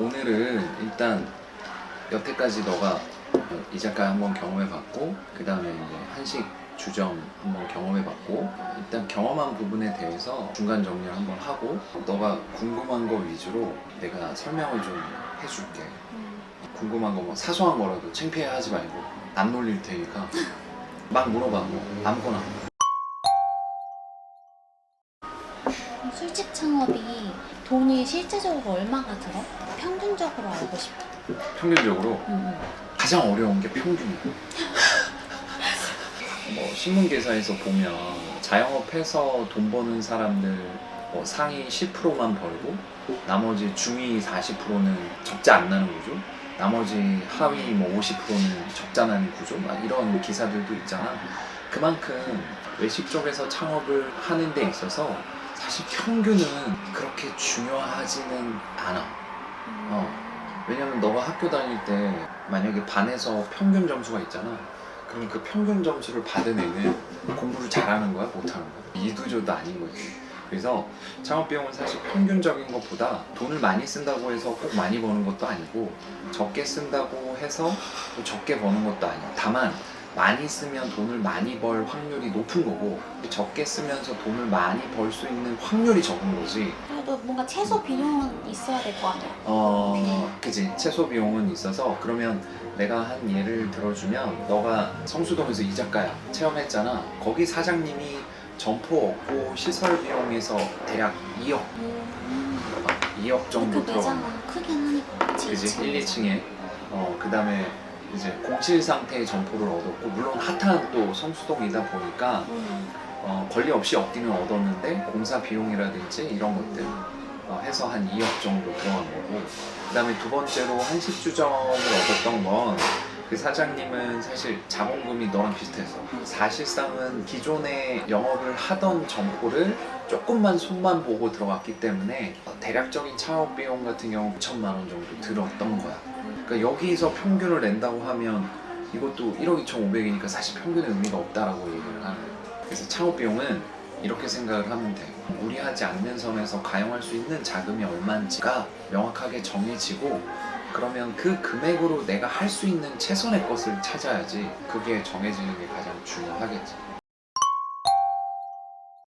오늘은 일단 여태까지 너가 이자카 한번 경험해봤고 그 다음에 이제 한식 주점 한번 경험해봤고 일단 경험한 부분에 대해서 중간 정리를 한번 하고 너가 궁금한 거 위주로 내가 설명을 좀 해줄게. 궁금한 거 뭐 사소한 거라도 창피해하지 말고 안 놀릴 테니까 막 물어봐. 뭐 아무거나. 술집 창업이 돈이 실제적으로 얼마가 들어? 평균적으로 알고 싶어. 평균적으로 응. 가장 어려운 게 평균이야. 뭐 신문기사에서 보면 자영업해서 돈 버는 사람들 뭐 상위 10%만 벌고 나머지 중위 40%는 적자 안 나는 구조, 나머지 하위 뭐 50%는 적자 나는 구조, 막 이런 기사들도 있잖아. 그만큼 외식 쪽에서 창업을 하는 데 있어서 사실 평균은 그렇게 중요하지는 않아. 왜냐면 너가 학교 다닐 때 만약에 반에서 평균 점수가 있잖아. 그럼 그 평균 점수를 받은 애는 공부를 잘하는 거야? 못하는 거야? 이도저도 아닌 거지. 그래서 창업비용은 사실 평균적인 것보다 돈을 많이 쓴다고 해서 꼭 많이 버는 것도 아니고 적게 쓴다고 해서 또 적게 버는 것도 아니야. 다만 많이 쓰면 돈을 많이 벌 확률이 높은 거고 적게 쓰면서 돈을 많이 벌 수 있는 확률이 적은 거지. 그래도 뭔가 최소 비용은 있어야 될 거 아니야? 그치. 최소 비용은 있어서 그러면 내가 한 예를 들어주면 너가 성수동에서 이자카야 체험했잖아. 거기 사장님이 점포 없고 시설 비용에서 대략 2억 2억 정도 그 들어가. 매장은 크긴 하니까. 그치. 1, 2층에 그 다음에 이제 공실 상태의 점포를 얻었고 물론 핫한 또 성수동이다 보니까 권리 없이 얻기는 얻었는데 공사 비용이라든지 이런 것들 해서 한 2억 정도 들어간 거고 그 다음에 두 번째로 한식주점을 얻었던 건 그 사장님은 사실 자본금이 너랑 비슷했어. 사실상은 기존에 영업을 하던 점포를 조금만 손만 보고 들어갔기 때문에 대략적인 창업 비용 같은 경우 9천만 원 정도 들었던 거야. 그러니까 여기서 평균을 낸다고 하면 이것도 1억 2,500이니까 사실 평균의 의미가 없다라고 얘기를 하는 거야. 그래서 창업 비용은 이렇게 생각을 하면 돼. 무리하지 않는 선에서 가용할 수 있는 자금이 얼마인지가 명확하게 정해지고 그러면 그 금액으로 내가 할 수 있는 최선의 것을 찾아야지 그게 정해지는 게 가장 중요하겠지.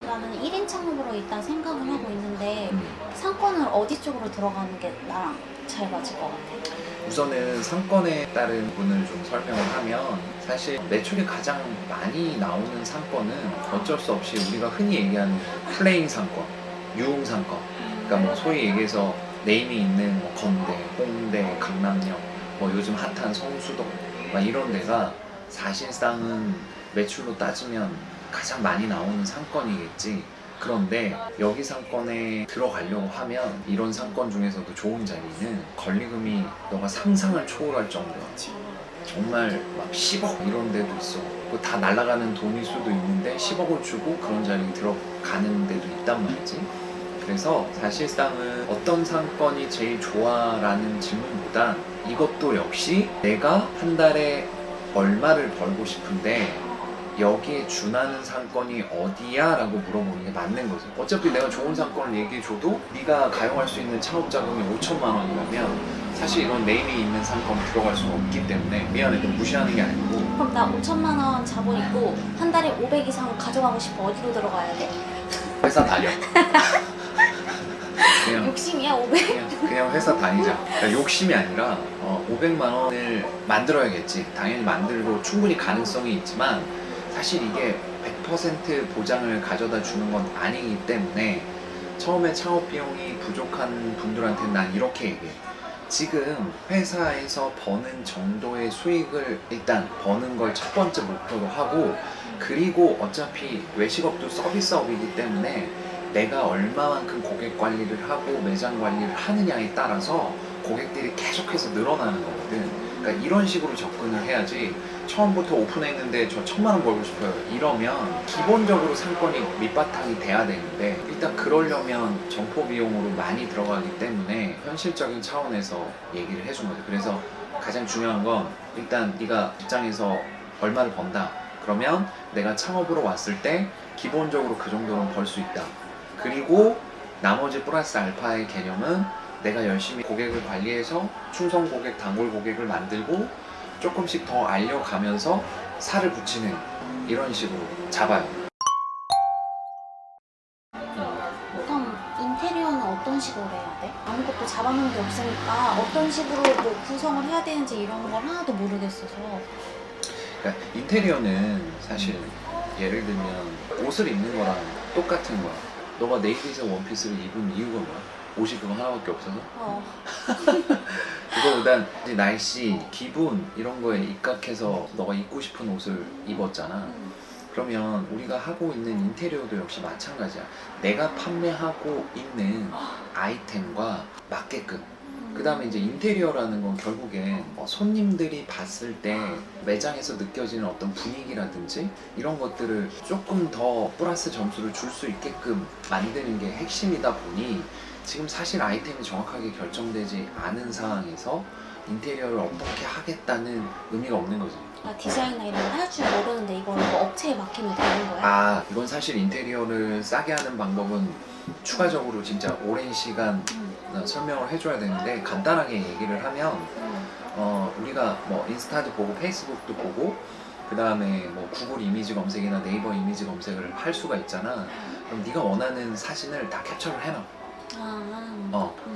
나는 1인 창업으로 일단 생각을 하고 있는데 상권을 어디 쪽으로 들어가는 게 나랑 잘 맞을 것 같아? 우선은 상권에 따른 부분을 좀 설명을 하면 사실 매출이 가장 많이 나오는 상권은 어쩔 수 없이 우리가 흔히 얘기하는 플레인 상권, 유흥 상권. 그러니까 뭐 소위 얘기해서 네임이 있는 뭐 건대, 홍대, 강남역, 뭐 요즘 핫한 성수동 막 이런 데가 사실상은 매출로 따지면 가장 많이 나오는 상권이겠지. 그런데 여기 상권에 들어가려고 하면 이런 상권 중에서도 좋은 자리는 권리금이 너가 상상을 초월할 정도야. 정말 막 10억 이런 데도 있어. 그거 다 날아가는 돈일 수도 있는데 10억을 주고 그런 자리에 들어가는 데도 있단 말이지. 그래서 사실상은 어떤 상권이 제일 좋아라는 질문보다 이것도 역시 내가 한 달에 얼마를 벌고 싶은데 여기에 준하는 상권이 어디야? 라고 물어보는 게 맞는 거죠. 어차피 내가 좋은 상권을 얘기해줘도 네가 가용할 수 있는 창업 자금이 5천만 원이라면 사실 이런 네임이 있는 상권에 들어갈 수가 없기 때문에 미안해, 너 무시하는 게 아니고. 그럼 나 5천만 원 자본 있고 한 달에 500 이상 가져가고 싶어. 어디로 들어가야 돼? 회사 다녀. 그냥 욕심이야 500? 그냥 회사 다니자. 그러니까 욕심이 아니라 500만 원을 만들어야겠지. 당연히 만들고 충분히 가능성이 있지만 사실 이게 100% 보장을 가져다 주는 건 아니기 때문에 처음에 창업 비용이 부족한 분들한테는 난 이렇게 얘기해. 지금 회사에서 버는 정도의 수익을 일단 버는 걸 첫 번째 목표로 하고 그리고 어차피 외식업도 서비스업이기 때문에 내가 얼마만큼 고객 관리를 하고 매장 관리를 하느냐에 따라서 고객들이 계속해서 늘어나는 거거든. 그러니까 이런 식으로 접근을 해야지 처음부터 오픈했는데 저 1,000만 원 벌고 싶어요 이러면 기본적으로 상권이 밑바탕이 돼야 되는데 일단 그러려면 점포 비용으로 많이 들어가기 때문에 현실적인 차원에서 얘기를 해준 거죠. 그래서 가장 중요한 건 일단 네가 직장에서 얼마를 번다 그러면 내가 창업으로 왔을 때 기본적으로 그 정도는 벌 수 있다. 그리고 나머지 플러스 알파의 개념은 내가 열심히 고객을 관리해서 충성 고객, 단골 고객을 만들고 조금씩 더 알려가면서 살을 붙이는 이런 식으로 잡아요. 그럼 인테리어는 어떤 식으로 해야 돼? 아무것도 잡아놓은 게 없으니까 어떤 식으로 뭐 구성을 해야 되는지 이런 걸 하나도 모르겠어서. 그러니까 인테리어는 사실 예를 들면 옷을 입는 거랑 똑같은 거야. 너가 네이비색 원피스를 입은 이유가 뭐야? 옷이 그거 하나밖에 없어서? 그거보단 이제 날씨, 기분 이런 거에 입각해서 너가 입고 싶은 옷을 입었잖아. 그러면 우리가 하고 있는 인테리어도 역시 마찬가지야. 내가 판매하고 있는 아이템과 맞게끔. 그 다음에 이제 인테리어라는 건 결국엔 손님들이 봤을 때 매장에서 느껴지는 어떤 분위기라든지 이런 것들을 조금 더 플러스 점수를 줄 수 있게끔 만드는 게 핵심이다 보니 지금 사실 아이템이 정확하게 결정되지 않은 상황에서 인테리어를 어떻게 하겠다는 의미가 없는 거지. 나 디자인이나 이런 거 할 줄 모르는데 이걸 뭐 업체에 맡기면 되는 거야? 아, 이건 사실 인테리어를 싸게 하는 방법은 추가적으로 진짜 오랜 시간 설명을 해줘야 되는데 간단하게 얘기를 하면 우리가 뭐 인스타도 보고 페이스북도 보고 그 다음에 뭐 구글 이미지 검색이나 네이버 이미지 검색을 할 수가 있잖아. 그럼 네가 원하는 사진을 다 캡처를 해놔.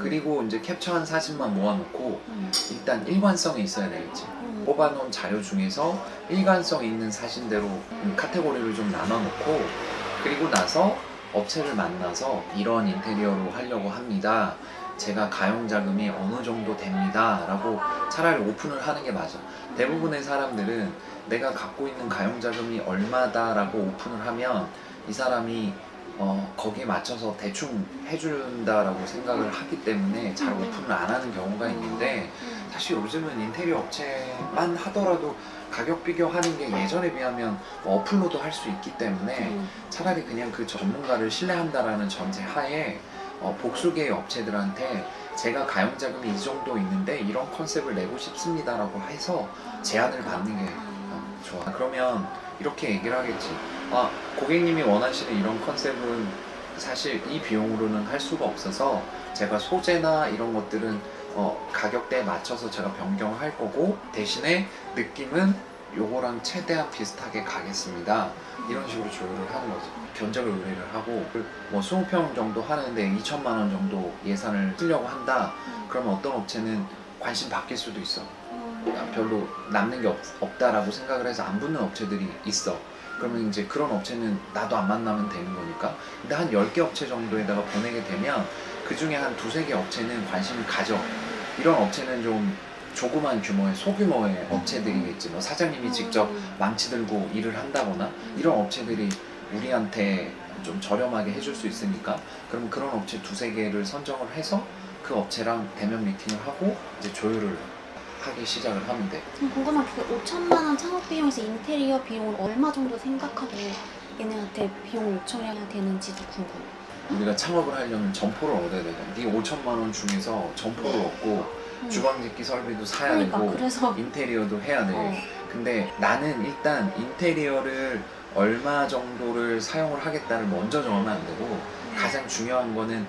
그리고 이제 캡처한 사진만 모아놓고 일단 일관성이 있어야 되겠지. 뽑아놓은 자료 중에서 일관성 있는 사진대로 카테고리를 좀 나눠놓고 그리고 나서 업체를 만나서 이런 인테리어로 하려고 합니다. 제가 가용자금이 어느 정도 됩니다. 라고 차라리 오픈을 하는 게 맞아. 대부분의 사람들은 내가 갖고 있는 가용자금이 얼마다 라고 오픈을 하면 이 사람이 거기에 맞춰서 대충 해준다라고 생각을 하기 때문에 잘 오픈을 안 하는 경우가 있는데 사실 요즘은 인테리어 업체만 하더라도 가격 비교하는 게 예전에 비하면 어플로도 할 수 있기 때문에 차라리 그냥 그 전문가를 신뢰한다라는 전제 하에 복수계의 업체들한테 제가 가용자금이 이 정도 있는데 이런 컨셉을 내고 싶습니다라고 해서 제안을 받는 게 좋아. 그러면 이렇게 얘기를 하겠지. 아, 고객님이 원하시는 이런 컨셉은 사실 이 비용으로는 할 수가 없어서 제가 소재나 이런 것들은 가격대에 맞춰서 제가 변경을 할 거고 대신에 느낌은 요거랑 최대한 비슷하게 가겠습니다. 이런 식으로 조율을 하는 거죠. 견적을 의뢰를 하고 뭐 20평 정도 하는데 2천만 원 정도 예산을 쓰려고 한다. 그러면 어떤 업체는 관심 바뀔 수도 있어. 별로 남는 게 없다라고 생각을 해서 안 붙는 업체들이 있어. 그러면 이제 그런 업체는 나도 안 만나면 되는 거니까. 근데 한 10개 업체 정도에다가 보내게 되면 그 중에 한 2-3개 업체는 관심을 가져. 이런 업체는 좀 조그만 규모의 소규모의 업체들이겠지. 뭐 사장님이 직접 망치 들고 일을 한다거나 이런 업체들이 우리한테 좀 저렴하게 해줄 수 있으니까 그럼 그런 업체 2-3개를 선정을 해서 그 업체랑 대면 미팅을 하고 이제 조율을 하기 시작을 하면 돼. 궁금한 게 5천만 원 창업 비용에서 인테리어 비용을 얼마 정도 생각하고 얘네한테 비용을 요청해야 되는지도 궁금해. 우리가 창업을 하려면 점포를 얻어야 되잖아. 네 5천만 원 중에서 점포를 얻고 주방 짓기 설비도 사야 그러니까, 되고 그래서 인테리어도 해야 돼. 근데 나는 일단 인테리어를 얼마 정도를 사용을 하겠다를 먼저 정하면 안 되고 가장 중요한 거는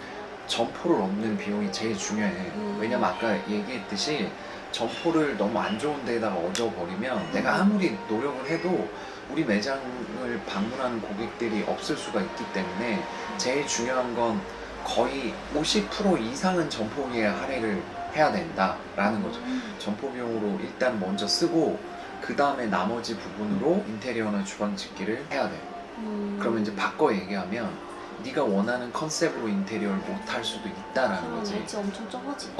점포를 얻는 비용이 제일 중요해. 왜냐면 아까 얘기했듯이 점포를 너무 안 좋은 데에다가 얻어버리면 내가 아무리 노력을 해도 우리 매장을 방문하는 고객들이 없을 수가 있기 때문에 제일 중요한 건 거의 50% 이상은 점포비에 할애를 해야 된다라는 거죠. 점포 비용으로 일단 먼저 쓰고 그 다음에 나머지 부분으로 인테리어나 주방 짓기를 해야 돼. 그러면 이제 바꿔 얘기하면 네가 원하는 컨셉으로 인테리어를 못 할 수도 있다라는 거지. 엣지 엄청 적어지.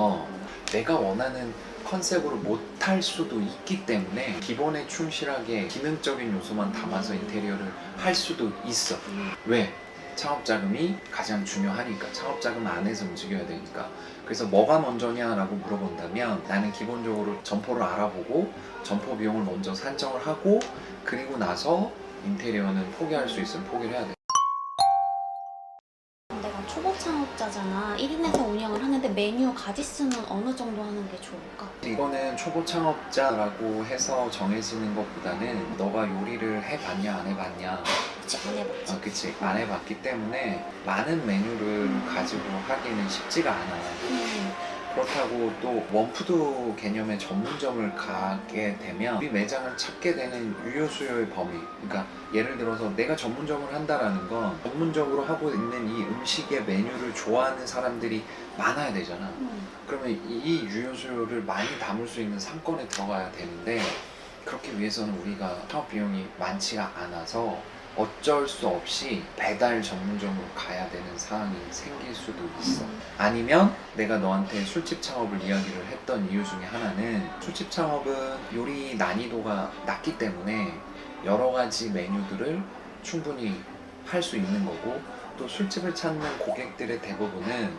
내가 원하는 컨셉으로 못 할 수도 있기 때문에 기본에 충실하게 기능적인 요소만 담아서 인테리어를 할 수도 있어. 왜? 창업자금이 가장 중요하니까. 창업자금 안에서 움직여야 되니까. 그래서 뭐가 먼저냐라고 물어본다면 나는 기본적으로 점포를 알아보고 점포 비용을 먼저 산정을 하고 그리고 나서 인테리어는 포기할 수 있으면 포기를 해야 돼. 내가 초보 창업자잖아. 1인에서 운영을 하는데 메뉴 가짓수는 어느 정도 하는 게 좋을까? 이거는 초보 창업자라고 해서 정해지는 것보다는 너가 요리를 해봤냐 안 해봤냐. 그치, 안 해봤지. 그치, 안 해봤기 때문에 많은 메뉴를 가지고 하기는 쉽지가 않아. 그렇다고 또 원푸드 개념의 전문점을 가게 되면 우리 매장을 찾게 되는 유효 수요의 범위, 그러니까 예를 들어서 내가 전문점을 한다라는 건 전문적으로 하고 있는 이 음식의 메뉴를 좋아하는 사람들이 많아야 되잖아. 그러면 이 유효 수요를 많이 담을 수 있는 상권에 들어가야 되는데 그렇기 위해서는 우리가 사업 비용이 많지가 않아서 어쩔 수 없이 배달 전문점으로 가야 되는 상황이 생길 수도 있어. 아니면 내가 너한테 술집 창업을 이야기를 했던 이유 중에 하나는 술집 창업은 요리 난이도가 낮기 때문에 여러 가지 메뉴들을 충분히 할 수 있는 거고, 또 술집을 찾는 고객들의 대부분은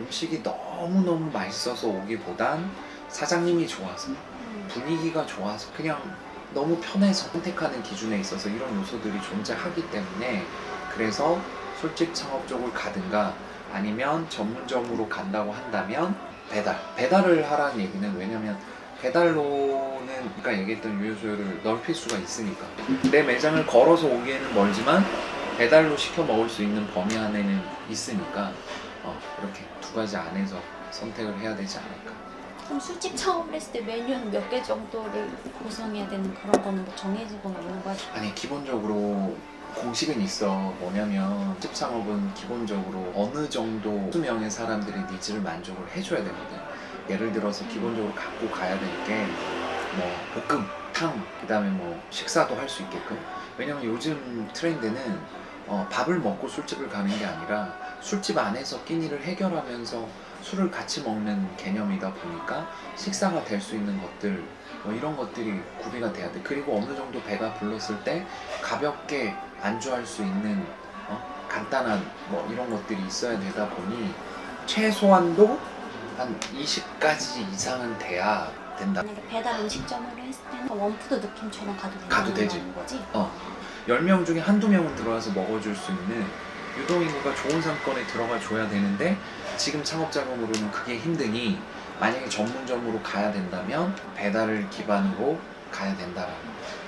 음식이 너무너무 맛있어서 오기보단 사장님이 좋아서, 분위기가 좋아서, 그냥 너무 편해서 선택하는 기준에 있어서 이런 요소들이 존재하기 때문에, 그래서 술집 창업 쪽을 가든가 아니면 전문점으로 간다고 한다면 배달을 하라는 얘기는, 왜냐면 배달로는 아까 얘기했던 유효수요를 넓힐 수가 있으니까. 내 매장을 걸어서 오기에는 멀지만 배달로 시켜 먹을 수 있는 범위 안에는 있으니까 이렇게 두 가지 안에서 선택을 해야 되지 않을까. 그럼 술집 창업을 했을 때 메뉴는 몇 개 정도를 구성해야 되는 그런 거는 뭐 정해지거나 이런 거 하지? 아니, 기본적으로 공식은 있어. 뭐냐면 술집 창업은 기본적으로 어느 정도 수명의 사람들의 니즈를 만족을 해줘야 되거든. 예를 들어서 기본적으로 갖고 가야 될 게 뭐 볶음, 탕, 그 다음에 뭐 식사도 할 수 있게끔. 왜냐면 요즘 트렌드는 밥을 먹고 술집을 가는 게 아니라 술집 안에서 끼니를 해결하면서 술을 같이 먹는 개념이다 보니까 식사가 될 수 있는 것들, 이런 것들이 구비가 돼야 돼. 그리고 어느 정도 배가 불렀을 때 가볍게 안주할 수 있는 간단한 이런 것들이 있어야 되다 보니 최소한도 한 20가지 이상은 돼야 된다. 만약에 배달 음식점으로 했을 때는 원푸드 느낌처럼 가도 되지. 거지? 10명 중에 한두 명은 들어와서 먹어줄 수 있는 유동인구가 좋은 상권에 들어가 줘야 되는데, 지금 창업 자금으로는 그게 힘드니 만약에 전문점으로 가야 된다면 배달을 기반으로 가야 된다라는 거죠.